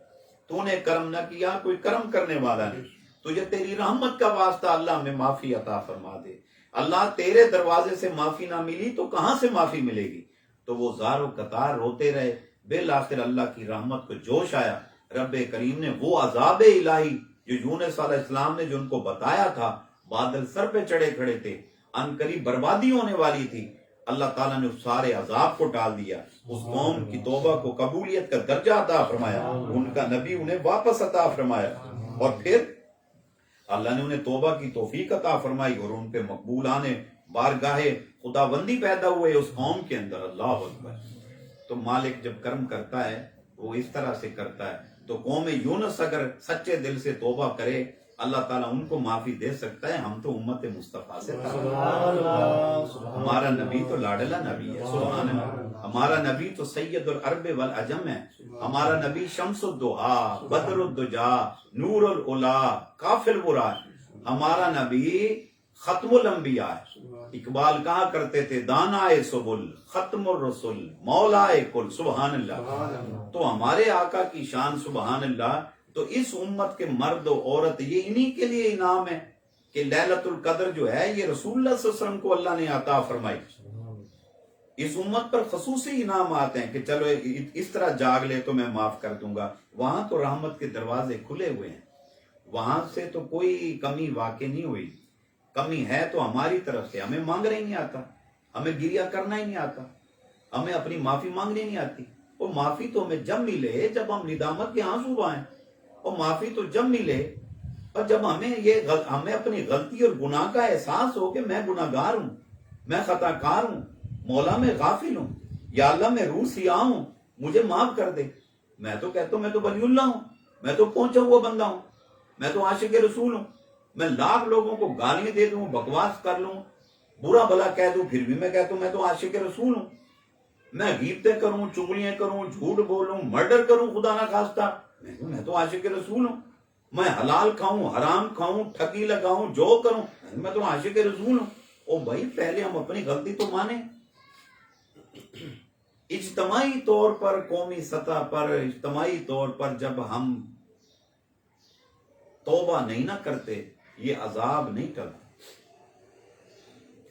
تو نے کرم نہ کیا کوئی کرم کرنے والا نہیں، تجھے تیری رحمت کا واسطہ اللہ ہمیں معافی عطا فرما دے۔ اللہ تیرے دروازے سے معافی نہ ملی تو کہاں سے معافی ملے گی؟ تو وہ زار و قطار روتے رہے۔ بالآخر اللہ کی رحمت کو جوش آیا، رب کریم نے وہ عذاب الہی جو یونس علیہ السلام نے جو ان کو بتایا تھا، بادل سر پہ چڑھے کھڑے تھے، عنقریب بربادی ہونے والی تھی، اللہ تعالیٰ نے اس سارے عذاب کو ٹال دیا، اس قوم کی توبہ کو قبولیت کا درجہ عطا فرمایا، ان کا نبی انہیں واپس عطا فرمایا، اور پھر اللہ نے انہیں توبہ کی توفیق عطا فرمائی، اور ان پہ مقبول آنے بارگاہ خداوندی پیدا ہوئے اس قوم کے اندر۔ اللہ اکبر۔ تو مالک جب کرم کرتا ہے وہ اس طرح سے کرتا ہے۔ تو قوم یونس اگر سچے دل سے توبہ کرے اللہ تعالیٰ ان کو معافی دے سکتا ہے۔ ہم تو امت مصطفیٰ سے ہمارا نبی تو لاڈلا نبی ہے، سبحان اللہ۔ ہمارا نبی تو سید العرب والعجم ہے، ہمارا نبی شمس الضحیٰ، بدر الدجا، نور العلا، کافل برا، ہمارا نبی ختم الانبیاء ہے۔ اقبال کہا کرتے تھے دانائے سبل ختم الرسل مولائے کل، سبحان اللہ۔ تو ہمارے آقا کی شان سبحان اللہ۔ تو اس امت کے مرد و عورت یہ انہی کے لیے انعام ہے کہ لیلۃ القدر جو ہے یہ رسول اللہ صلی اللہ علیہ وسلم کو اللہ نے عطا فرمائی۔ اس امت پر خصوصی انعام آتے ہیں کہ چلو اس طرح جاگ لے تو میں معاف کر دوں گا۔ وہاں تو رحمت کے دروازے کھلے ہوئے ہیں، وہاں سے تو کوئی کمی واقع نہیں ہوئی۔ کمی ہے تو ہماری طرف سے، ہمیں مانگنا ہی نہیں آتا، ہمیں گریہ کرنا ہی نہیں آتا، ہمیں اپنی معافی مانگنی نہیں آتی۔ وہ معافی تو ہمیں جب ملے جب ہم ندامت کے آنسو بہائیں، اور معافی تو جب ملے اور جب ہمیں اپنی غلطی اور گناہ کا احساس ہو کہ میں گناہ گار ہوں، میں خطا کار ہوں، مولا میں غافل ہوں، یا اللہ میں روح سیاہ ہوں، مجھے معاف کر دے۔ میں تو کہتا ہوں میں تو ولی اللہ ہوں، میں تو پہنچا ہوا بندہ ہوں، میں تو عاشق رسول ہوں، میں لاکھ لوگوں کو گالیاں دے دوں، بکواس کر لوں، برا بھلا کہہ دوں، پھر بھی میں کہتا ہوں میں تو عاشق رسول ہوں۔ میں غیبتیں کروں، چغلیاں کروں، جھوٹ بولوں، مرڈر کروں خدا نہ خواستہ، میں تو عاشق رسول ہوں۔ میں حلال کھاؤں، حرام کھاؤں، ٹھگی لگاؤں، جو کروں، میں تو عاشق رسول ہوں۔ او بھائی پہلے ہم اپنی غلطی تو مانیں۔ اجتماعی طور پر، قومی سطح پر، اجتماعی طور پر جب ہم توبہ نہیں نہ کرتے یہ عذاب نہیں ٹلتا۔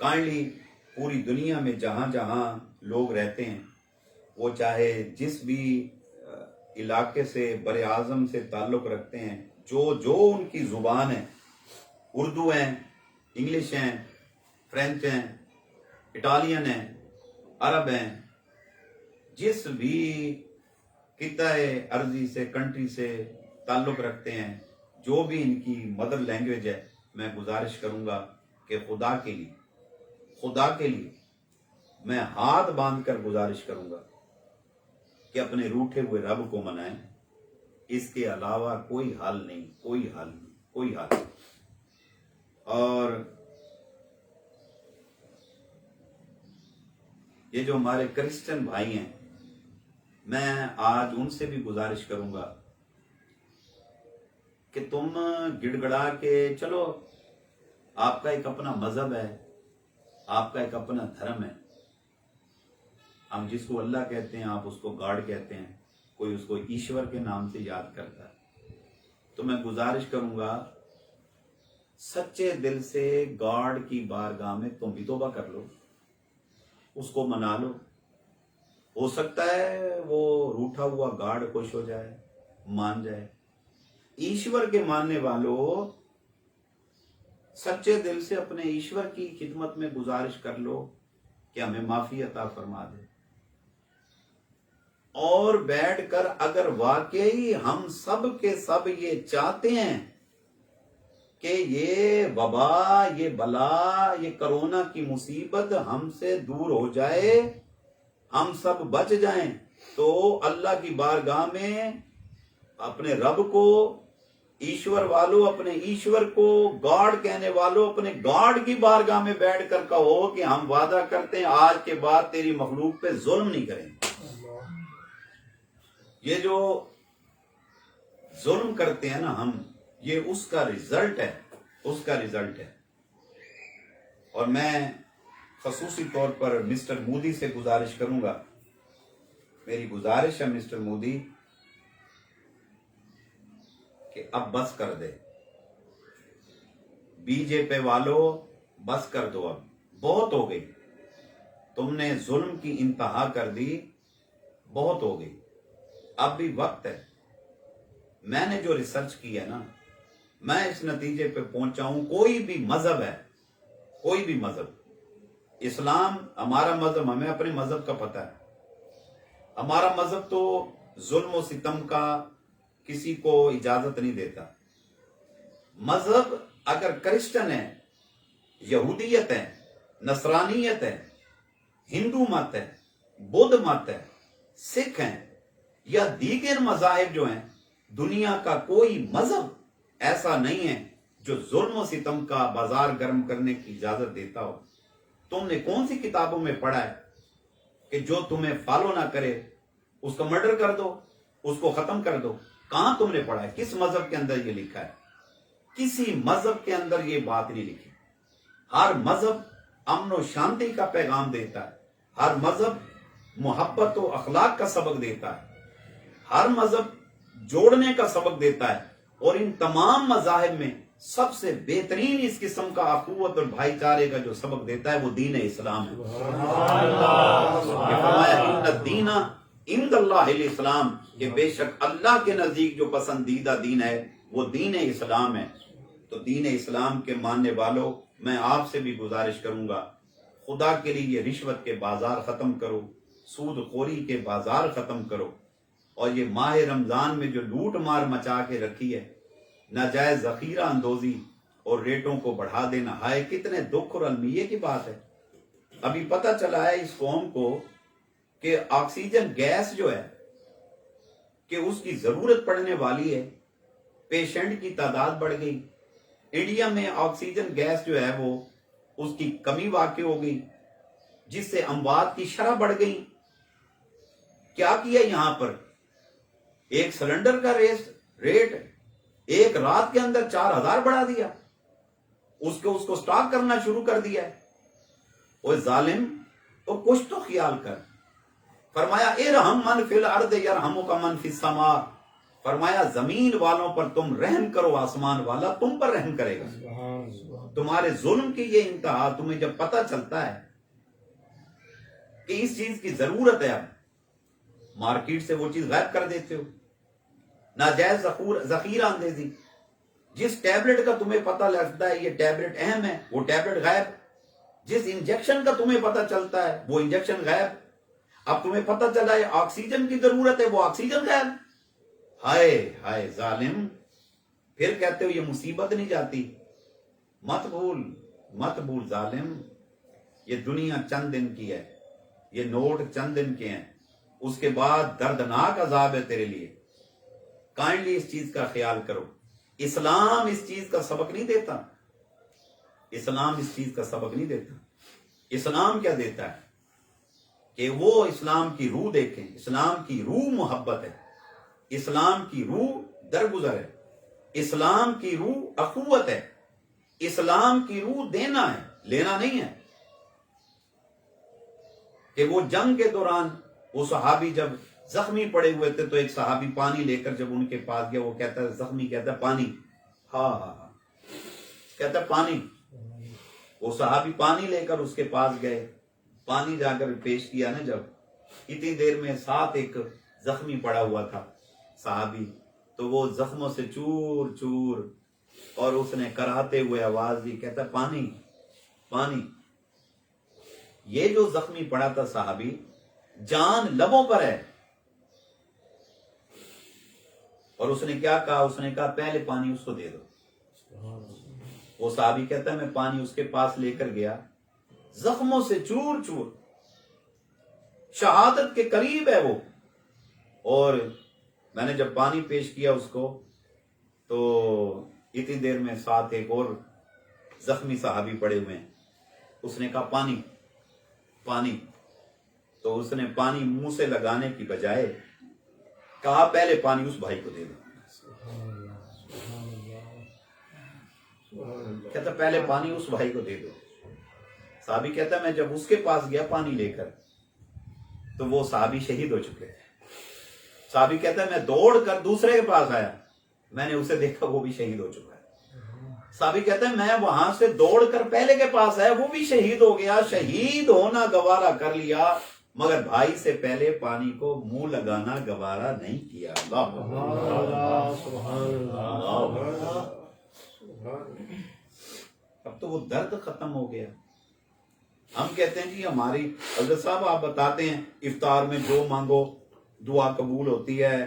کائنڈلی پوری دنیا میں جہاں جہاں لوگ رہتے ہیں، وہ چاہے جس بھی علاقے سے، بر اعظم سے تعلق رکھتے ہیں، جو ان کی زبان ہے، اردو ہیں، انگلش ہیں، فرینچ ہیں، اٹالین ہیں، عرب ہیں، جس بھی خطۂ ارضی سے، کنٹری سے تعلق رکھتے ہیں، جو بھی ان کی مدر لینگویج ہے، میں گزارش کروں گا کہ خدا کے لیے میں ہاتھ باندھ کر گزارش کروں گا کہ اپنے روٹھے ہوئے رب کو منائیں۔ اس کے علاوہ کوئی حل نہیں، کوئی حل نہیں، کوئی حل نہیں۔ اور یہ جو ہمارے کرسچن بھائی ہیں، میں آج ان سے بھی گزارش کروں گا کہ تم گڑ گڑا کے چلو، آپ کا ایک اپنا مذہب ہے، آپ کا ایک اپنا دھرم ہے، ہم جس کو اللہ کہتے ہیں آپ اس کو گاڈ کہتے ہیں، کوئی اس کو ایشور کے نام سے یاد کرتا ہے، تو میں گزارش کروں گا سچے دل سے گاڈ کی بارگاہ میں تم بھی توبہ کر لو، اس کو منا لو۔ ہو سکتا ہے وہ روٹھا ہوا گاڈ خوش ہو جائے، مان جائے۔ ایشور کے ماننے والوں سچے دل سے اپنے ایشور کی خدمت میں گزارش کر لو کہ ہمیں معافی عطا فرما دے، اور بیٹھ کر اگر واقعی ہم سب کے سب یہ چاہتے ہیں کہ یہ وبا، یہ بلا، یہ کرونا کی مصیبت ہم سے دور ہو جائے، ہم سب بچ جائیں، تو اللہ کی بارگاہ میں اپنے رب کو، ایشور والوں اپنے ایشور کو، گاڈ کہنے والوں اپنے گاڈ کی بارگاہ میں بیٹھ کر کہو کہ ہم وعدہ کرتے ہیں آج کے بعد تیری مخلوق پہ ظلم نہیں کریں گے۔ یہ جو ظلم کرتے ہیں نا ہم، یہ اس کا رزلٹ ہے، اس کا رزلٹ ہے۔ اور میں خصوصی طور پر مسٹر مودی سے گزارش کروں گا، میری گزارش ہے مسٹر مودی کہ اب بس کر دے، بی جے پی والوں بس کر دو، اب بہت ہو گئی، تم نے ظلم کی انتہا کر دی، بہت ہو گئی، اب بھی وقت ہے۔ میں نے جو ریسرچ کی ہے نا، میں اس نتیجے پہ پہنچا ہوں، کوئی بھی مذہب ہے، کوئی بھی مذہب، اسلام ہمارا مذہب، ہمیں اپنے مذہب کا پتہ ہے، ہمارا مذہب تو ظلم و ستم کا کسی کو اجازت نہیں دیتا۔ مذہب اگر کرسچن ہے، یہودیت ہے، نصرانیت ہے، ہندو مت ہے، بدھ مت ہے، سکھ ہیں، یا دیگر مذاہب جو ہیں، دنیا کا کوئی مذہب ایسا نہیں ہے جو ظلم و ستم کا بازار گرم کرنے کی اجازت دیتا ہو۔ تم نے کون سی کتابوں میں پڑھا ہے کہ جو تمہیں فالو نہ کرے اس کو مرڈر کر دو، اس کو ختم کر دو؟ کہاں تم نے پڑھا ہے؟ کس مذہب کے اندر یہ لکھا ہے؟ کسی مذہب کے اندر یہ بات نہیں لکھی۔ ہر مذہب امن و شانتی کا پیغام دیتا ہے، ہر مذہب محبت و اخلاق کا سبق دیتا ہے، ہر مذہب جوڑنے کا سبق دیتا ہے، اور ان تمام مذاہب میں سب سے بہترین اس قسم کا اخوت اور بھائی چارے کا جو سبق دیتا ہے وہ دین اسلام ہے۔ یہ فرمایا ان الدین عند اللہ الاسلام، کہ بے شک اللہ کے نزدیک جو پسندیدہ دین ہے وہ دین اسلام ہے۔ تو دین اسلام کے ماننے والوں، میں آپ سے بھی گزارش کروں گا، خدا کے لیے یہ رشوت کے بازار ختم کرو، سود خوری کے بازار ختم کرو، اور یہ ماہ رمضان میں جو لوٹ مار مچا کے رکھی ہے، ناجائز ذخیرہ اندوزی اور ریٹوں کو بڑھا دینا، ہائے کتنے دکھ اور المیے کی بات ہے۔ ابھی پتہ چلا ہے اس قوم کو کہ آکسیجن گیس جو ہے کہ اس کی ضرورت پڑنے والی ہے، پیشنٹ کی تعداد بڑھ گئی، انڈیا میں آکسیجن گیس جو ہے وہ اس کی کمی واقع ہو گئی، جس سے اموات کی شرح بڑھ گئی۔ کیا کیا یہاں پر؟ ایک سلنڈر کا ریٹ ایک رات کے اندر 4000 بڑھا دیا، اس کو سٹاک کرنا شروع کر دیا ہے۔ وہ ظالم، تو کچھ تو خیال کر۔ فرمایا ارحم من فی الارض یرحمک من فی السماء، فرمایا زمین والوں پر تم رحم کرو، آسمان والا تم پر رحم کرے گا۔ تمہارے ظلم کی یہ انتہا تمہیں جب پتہ چلتا ہے کہ اس چیز کی ضرورت ہے، اب مارکیٹ سے وہ چیز غائب کر دیتے ہو۔ ناجائز ذخیرہ اندیزی، جس ٹیبلٹ کا تمہیں پتہ لگتا ہے یہ ٹیبلٹ اہم ہے، وہ ٹیبلٹ غائب۔ جس انجیکشن کا تمہیں پتہ چلتا ہے وہ انجیکشن غائب۔ اب تمہیں پتہ چلا ہے آکسیجن کی ضرورت ہے، وہ آکسیجن غائب۔ ہائے ہائے ظالم، پھر کہتے ہو یہ مصیبت نہیں جاتی۔ مت بھول ظالم، یہ دنیا چند دن کی ہے، یہ نوٹ چند دن کے ہیں، اس کے بعد دردناک عذاب ہے تیرے لیے۔ کائنڈلی اس چیز کا خیال کرو۔ اسلام اس چیز کا سبق نہیں دیتا، اسلام اس چیز کا سبق نہیں دیتا۔ اسلام کیا دیتا ہے کہ وہ اسلام کی روح دیکھیں۔ اسلام کی روح محبت ہے، اسلام کی روح درگزر ہے، اسلام کی روح اخوت ہے، اسلام کی روح دینا ہے، لینا نہیں ہے۔ کہ وہ جنگ کے دوران وہ صحابی جب زخمی پڑے ہوئے تھے تو ایک صحابی پانی لے کر جب ان کے پاس گیا، وہ کہتا ہے زخمی کہتا ہے پانی، ہاں کہتا ہے پانی۔ وہ صحابی پانی لے کر اس کے پاس گئے، پانی جا کر پیش کیا نا، جب اتنی دیر میں ساتھ ایک زخمی پڑا ہوا تھا صحابی، تو وہ زخموں سے چور چور، اور اس نے کراہتے ہوئے آواز دی، کہتا ہے پانی پانی۔ یہ جو زخمی پڑا تھا صحابی، جان لبوں پر ہے، اور اس نے کیا کہا؟ اس نے کہا پہلے پانی اس کو دے دو۔ وہ صحابی کہتا ہے میں پانی اس کے پاس لے کر گیا، زخموں سے چور چور، شہادت کے قریب ہے وہ، اور میں نے جب پانی پیش کیا اس کو تو اتنی دیر میں ساتھ ایک اور زخمی صحابی پڑے ہوئے ہیں، اس نے کہا پانی پانی۔ تو اس نے پانی منہ سے لگانے کی بجائے کہا پہلے پانی اس بھائی کو دے دو۔ کہتا پہلے پانی اس بھائی کو دے دو۔ صحابی کہتا میں جب اس کے پاس گیا پانی لے کر تو وہ صحابی شہید ہو چکے تھے۔ صحابی کہتا ہے میں دوڑ کر دوسرے کے پاس آیا، میں نے اسے دیکھا وہ بھی شہید ہو چکا ہے۔ صحابی کہتا ہے میں وہاں سے دوڑ کر پہلے کے پاس آیا، وہ بھی شہید ہو گیا، شہید ہونا گوارا کر لیا، مگر بھائی سے پہلے پانی کو منہ لگانا گوارا نہیں کیا۔ اب تو وہ درد ختم ہو گیا۔ ہم کہتے ہیں جی ہماری حضرت صاحب آپ بتاتے ہیں افطار میں جو مانگو دعا قبول ہوتی ہے،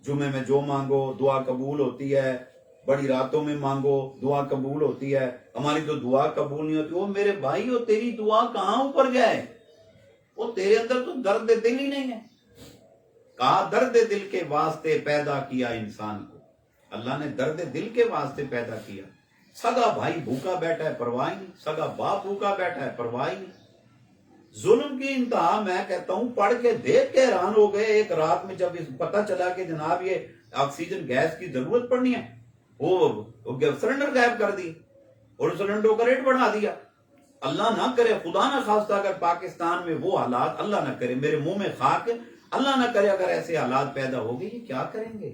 جمعے میں جو مانگو دعا قبول ہوتی ہے، بڑی راتوں میں مانگو دعا قبول ہوتی ہے۔ ہماری جو دعا قبول نہیں ہوتی، وہ میرے بھائی وہ تیری دعا کہاں اوپر گئے؟ وہ تیرے اندر تو درد دل ہی نہیں ہے۔ کہا درد دل کے واسطے پیدا کیا انسان کو، اللہ نے درد دل کے واسطے پیدا کیا۔ سگا بھائی بھوکا بیٹھا ہے پرواہ نہیں، سگا باپ بھوکا بیٹھا ہے پرواہ نہیں۔ ظلم کی انتہا میں کہتا ہوں، پڑھ کے دیکھ کے حیران ہو گئے۔ ایک رات میں جب پتہ چلا کہ جناب یہ آکسیجن گیس کی ضرورت پڑنی ہے، وہ سلنڈر غائب کر دی اور سلنڈروں کا ریٹ بڑھا دیا۔ اللہ نہ کرے، خدا نہ خواستہ اگر پاکستان میں وہ حالات، اللہ نہ کرے، میرے منہ میں خاک، اللہ نہ کرے اگر ایسے حالات پیدا ہو گئے، یہ کیا کریں گے؟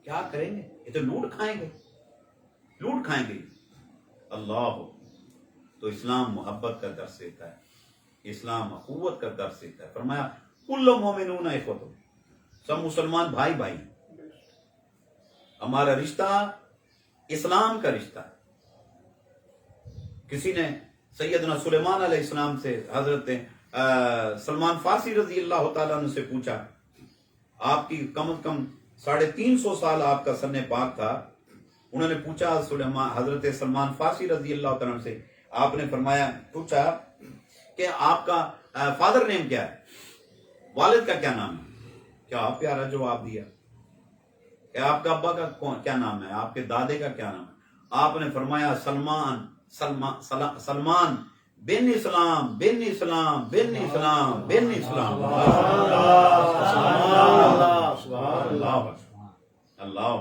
کیا کریں گے؟ یہ تو لوٹ کھائیں گے، لوٹ کھائیں گے۔ اللہ تو اسلام محبت کا درس دیتا ہے، اسلام اخوت کا درس دیتا ہے۔ فرمایا کل مومنون اخوۃ، سب مسلمان بھائی بھائی۔ ہمارا رشتہ اسلام کا رشتہ ہے۔ کسی نے سیدنا سلیمان علیہ السلام سے حضرت سلمان فارسی رضی اللہ تعالیٰ عنہ سے پوچھا، آپ کی کم از کم 350 سال آپ کا سن پاک تھا، انہوں نے پوچھا حضرت سلمان فارسی رضی اللہ تعالیٰ عنہ سے، آپ نے فرمایا پوچھا کہ آپ کا فادر نیم کیا ہے، والد کا کیا نام ہے؟ کیا پیارا جواب دیا کہ آپ کا ابا کا کیا نام ہے, آپ کے دادے کا کیا نام ہے؟ آپ نے فرمایا سلمان بن اسلام بن اسلام بن اسلام بن اسلام. اللہ,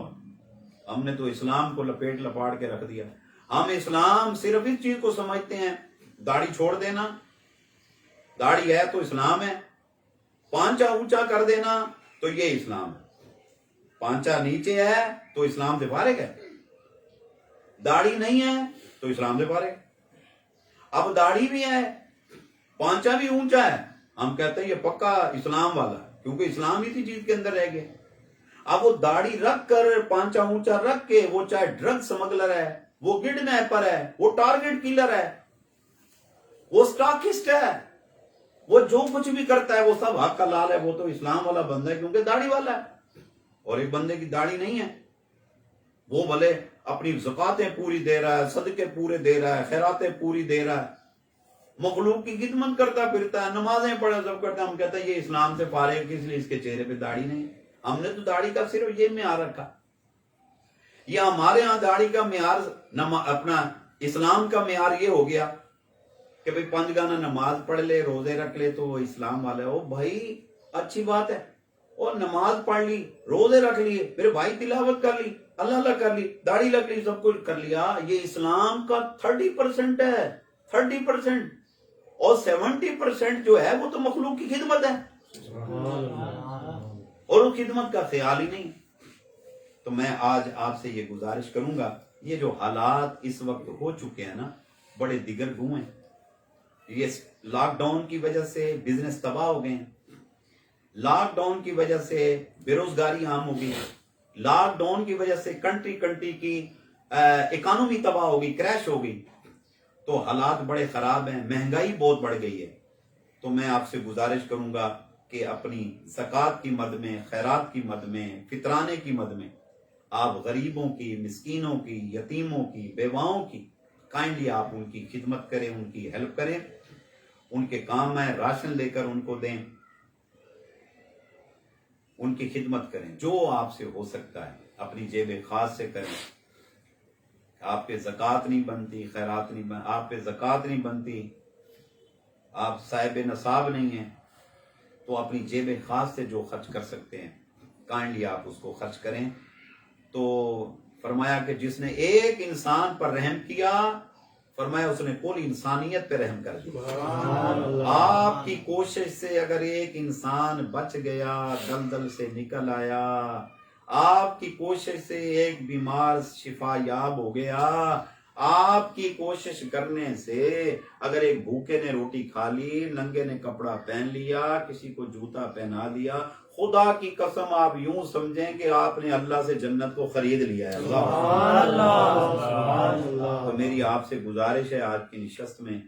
ہم نے تو اسلام کو لپیٹ لپاڑ کے رکھ دیا. ہم اسلام صرف اس چیز کو سمجھتے ہیں, داڑھی چھوڑ دینا, داڑھی ہے تو اسلام ہے, پانچا اونچا کر دینا تو یہ اسلام ہے, پانچا نیچے ہے تو اسلام سے فارغ ہے, داڑھی نہیں ہے تو اسلام سے فارغ. اب داڑھی بھی ہے, پانچا بھی اونچا ہے, ہم کہتے ہیں یہ پکا اسلام والا ہے, کیونکہ اسلام اسی چیز کے اندر رہ گیا. اب وہ داڑھی رکھ کر پانچا اونچا رکھ کے وہ چاہے ڈرگ سمگلر ہے, وہ کڈنیپر ہے, وہ ٹارگٹ کلر ہے, وہ سٹاکسٹ ہے, وہ جو کچھ بھی کرتا ہے وہ سب حق کا لال ہے, وہ تو اسلام والا بندہ ہے کیونکہ داڑھی والا ہے. اور ایک بندے کی داڑھی نہیں ہے, وہ بھلے اپنی زکاتیں پوری دے رہا ہے, صدقے پورے دے رہا ہے, خیراتیں پوری دے رہا ہے, مخلوق کی خدمت کرتا پھرتا ہے, نمازیں پڑھا سب کرتا ہے, ہم کہتے ہیں یہ اسلام سے فارغ ہے, اس لیے اس کے چہرے پہ داڑھی نہیں. ہم نے تو داڑھی کا صرف یہ معیار رکھا, یا ہمارے ہاں داڑھی کا معیار اپنا اسلام کا معیار یہ ہو گیا کہ بھئی 5 گانا نماز پڑھ لے, روزے رکھ لے تو وہ اسلام والا ہے. او بھائی اچھی بات ہے, اور نماز پڑھ لی, روزے رکھ لیے, پھر بھائی تلاوت کر لی, اللہ اللہ کر لی, داڑھی لگ لی, سب کچھ کر لیا, یہ اسلام کا 30% ہے, 30%. اور 70% جو ہے وہ تو مخلوق کی خدمت ہے, اور وہ خدمت کا خیال ہی نہیں. تو میں آج آپ سے یہ گزارش کروں گا, یہ جو حالات اس وقت ہو چکے ہیں نا, بڑے دیگر گوں ہیں. یہ لاک ڈاؤن کی وجہ سے بزنس تباہ ہو گئے ہیں, لاک ڈاؤن کی وجہ سے بے روزگاری عام ہو گئی, لاک ڈاؤن کی وجہ سے کنٹری کی اکانومی تباہ ہو گئی, کریش ہو گئی. تو حالات بڑے خراب ہیں, مہنگائی بہت بڑھ گئی ہے. تو میں آپ سے گزارش کروں گا کہ اپنی زکوٰۃ کی مد میں, خیرات کی مد میں, فطرانے کی مد میں آپ غریبوں کی, مسکینوں کی, یتیموں کی, بیواؤں کی کائنڈلی آپ ان کی خدمت کریں, ان کی ہیلپ کریں, ان کے کام میں راشن لے کر ان کو دیں, ان کی خدمت کریں. جو آپ سے ہو سکتا ہے اپنی جیب خاص سے کریں. آپ پہ زکوٰۃ نہیں بنتی, خیرات نہیں بنتی, آپ پہ زکوٰۃ نہیں بنتی, آپ صاحب نصاب نہیں ہیں, تو اپنی جیب خاص سے جو خرچ کر سکتے ہیں کائنڈلی آپ اس کو خرچ کریں. تو فرمایا کہ جس نے ایک انسان پر رحم کیا, فرمایا اس نے کل انسانیت پہ رحم کر دیا. آپ کی کوشش سے اگر ایک انسان بچ گیا, دلدل سے نکل آیا, آپ کی کوشش سے ایک بیمار شفا یاب ہو گیا, آپ کی کوشش کرنے سے اگر ایک بھوکے نے روٹی کھا لی, ننگے نے کپڑا پہن لیا, کسی کو جوتا پہنا دیا, خدا کی قسم آپ یوں سمجھیں کہ آپ نے اللہ سے جنت کو خرید لیا ہے. تو میری آپ سے گزارش ہے آج کی نشست میں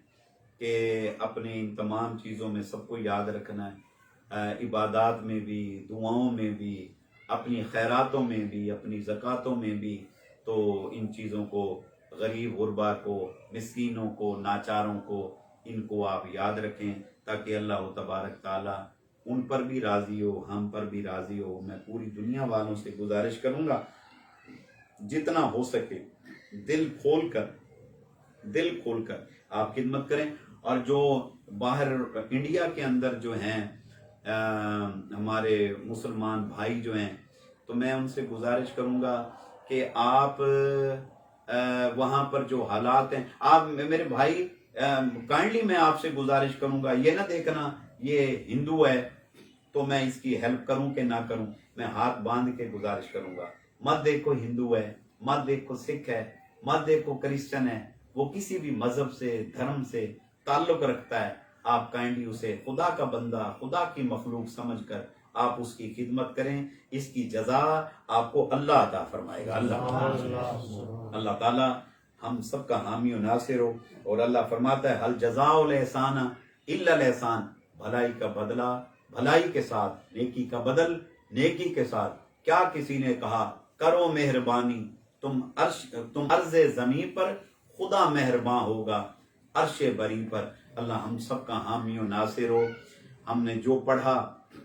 کہ اپنے ان تمام چیزوں میں سب کو یاد رکھنا ہے, عبادات میں بھی, دعاؤں میں بھی, اپنی خیراتوں میں بھی, اپنی زکاتوں میں بھی. تو ان چیزوں کو, غریب غربا کو, مسکینوں کو, ناچاروں کو, ان کو آپ یاد رکھیں تاکہ اللہ تبارک تعالی ان پر بھی راضی ہو, ہم پر بھی راضی ہو. میں پوری دنیا والوں سے گزارش کروں گا جتنا ہو سکے دل کھول کر آپ خدمت کریں. اور جو باہر انڈیا کے اندر جو ہیں ہمارے مسلمان بھائی جو ہیں, تو میں ان سے گزارش کروں گا کہ آپ وہاں پر جو حالات ہیں, آپ میرے بھائی کائنڈلی میں آپ سے گزارش کروں گا, یہ نہ دیکھنا یہ ہندو ہے تو میں اس کی ہیلپ کروں کہ نہ کروں. میں ہاتھ باندھ کے گزارش کروں گا, مت دیکھو ہندو ہے, مت دیکھو سکھ ہے, مت دیکھو کرسچن ہے, وہ کسی بھی مذہب سے, دھرم سے تعلق رکھتا ہے. آپ کائنڈلی اسے خدا کا بندہ, خدا کی مخلوق سمجھ کر آپ اس کی خدمت کریں. اس کی جزا آپ کو اللہ عطا فرمائے گا. اللہ تعالی ہم سب کا حامی و ناصر ہو. اور اللہ فرماتا ہے حل جزاء الاحسان الا الاحسان, بھلائی کا بدلہ بھلائی کے ساتھ, نیکی کا بدل نیکی کے ساتھ. کیا کسی نے کہا کرو مہربانی, تم عرض زمین پر, خدا مہرباں ہوگا عرش بری پر. اللہ ہم سب کا حامی و ناصر ہو. ہم نے جو پڑھا,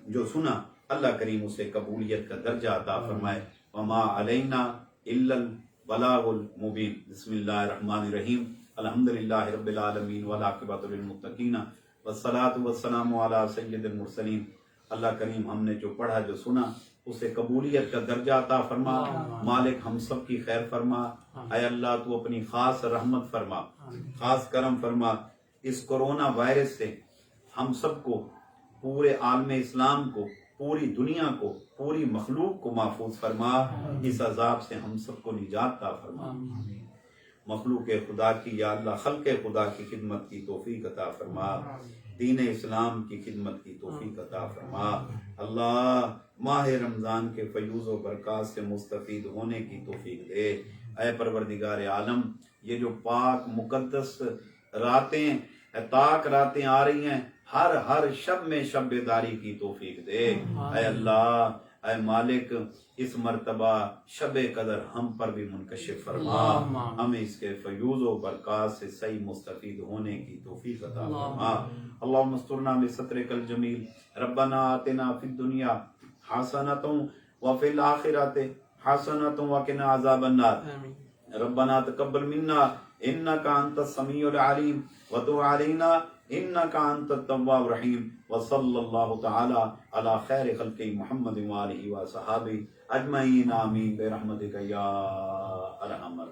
جو سنا, اللہ کریم اسے قبولیت کا درجہ عطا فرمائے. وما علینا الا البلاغ المبین. بسم اللہ الرحمن الرحیم. الحمدللہ رب العالمین والعاقبۃ للمتقین والصلاۃ والسلام علی سید المرسلین. اللہ کریم ہم نے جو پڑھا جو سنا اسے قبولیت کا درجہ عطا فرما. مالک ہم سب کی خیر فرما. اے اللہ تو اپنی خاص رحمت فرما، خاص کرم فرما. اس کرونا وائرس سے ہم سب کو، پورے عالم اسلام کو، پوری دنیا کو، پوری مخلوق کو محفوظ فرما. اس عذاب سے ہم سب کو نجات عطا فرما. مخلوق خدا کی یا اللہ خلق خدا کی خدمت کی توفیق عطا فرما. دین اسلام کی خدمت کی توفیق عطا فرما. اللہ ماہ رمضان کے فیوض و برکات سے مستفید ہونے کی توفیق دے. اے پروردگار عالم، یہ جو پاک مقدس راتیں، طاق راتیں آ رہی ہیں، ہر شب میں شب بیداری کی توفیق دے. اے اللہ، اے مالک، اس مرتبہ شب قدر ہم پر بھی منکشف فرما. ہمیں اس کے فیوض و برکات سے صحیح مستفید ہونے کی توفیق عطا فرما. اللہم استرنا بسترک الجمیل. ربنا آتنا فی الدنیا حسنۃ وفی الآخرۃ حسنۃ وقنا عذاب النار. ربنا تقبل منا انک انت السمیع العلیم وتب علینا انک انت التواب الرحیم. وصلی اللہ تعالی علی خیر خلق محمد وآلہ وصحبہ اجمعین. آمین برحمتک یا ارحم الراحمین.